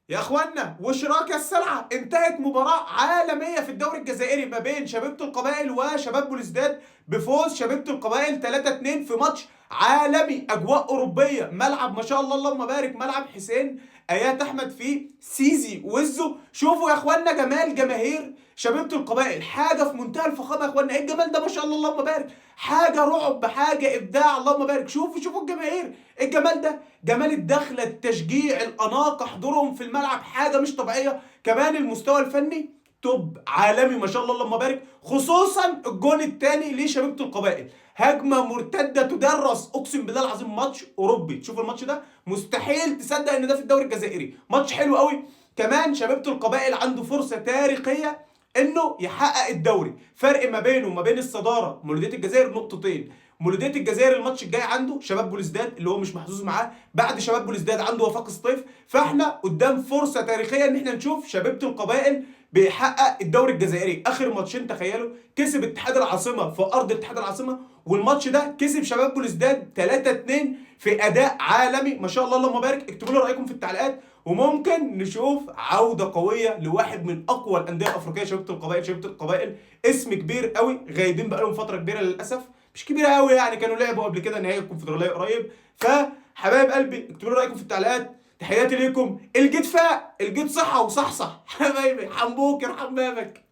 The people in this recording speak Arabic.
يا اخوانا وشراكة السلعة انتهت مباراة عالمية في الدوري الجزائري ما بين شبيبة القبائل وشباب بلوزداد بفوز شبيبة القبائل 3-2 في ماتش عالمي، اجواء اوروبية، ملعب ما شاء الله اللهم بارك، ملعب حسين ايات احمد فيه سيزي وزو. شوفوا يا اخوانا جمال جماهير شبيبة القبائل، حاجة في منتهى الفخامة يا اخوانا. ايه الجمال ده ما شاء الله اللهم بارك، حاجة رعب، حاجة ابداع اللهم بارك. شوفوا الجماهير، ايه الجمال ده، جمال الدخله، التشجيع، الاناقه، حضورهم في الملعب حاجه مش طبيعيه. كمان المستوى الفني توب عالمي ما شاء الله اللهم بارك، خصوصا الجون الثاني لشبيبه القبائل، هجمه مرتده تدرس، اقسم بالله العظيم ماتش اوروبي. تشوف الماتش ده مستحيل تصدق ان ده في الدوري الجزائري، ماتش حلو قوي. كمان شبيبه القبائل عنده فرصه تاريخيه انه يحقق الدوري، فرق ما بينه وما بين الصداره مولوديه الجزائر نقطتين. مولوديه الجزائر الماتش الجاي عنده شباب بوليسداد اللي هو مش محظوظ معاه، بعد شباب بوليسداد عنده وفاق سطيف، فاحنا قدام فرصه تاريخيه ان احنا نشوف شبيبه القبائل بيحقق الدوري الجزائري. اخر ماتشين تخيلوا، كسب اتحاد العاصمه في ارض اتحاد العاصمه، والماتش ده كسب شباب بوليسداد 3-2 في اداء عالمي ما شاء الله اللهم بارك. اكتبوا لي رايكم في التعليقات، وممكن نشوف عوده قويه لواحد من اقوى الانديه الافريقيه شبيبه القبائل. شبيبه القبائل اسم كبير قوي، غايبين بقالهم فتره كبيره للاسف، مش كبيره قوي يعني، كانوا لعبوا قبل كده نهائي الكونفدراليه قريب. فحبايب قلبي اكتبوا لي رايكم في التعليقات، تحياتي ليكم، الجيت فاق، الجيت صحه وصحصح حبايبي، حمبوك يرحم بابك.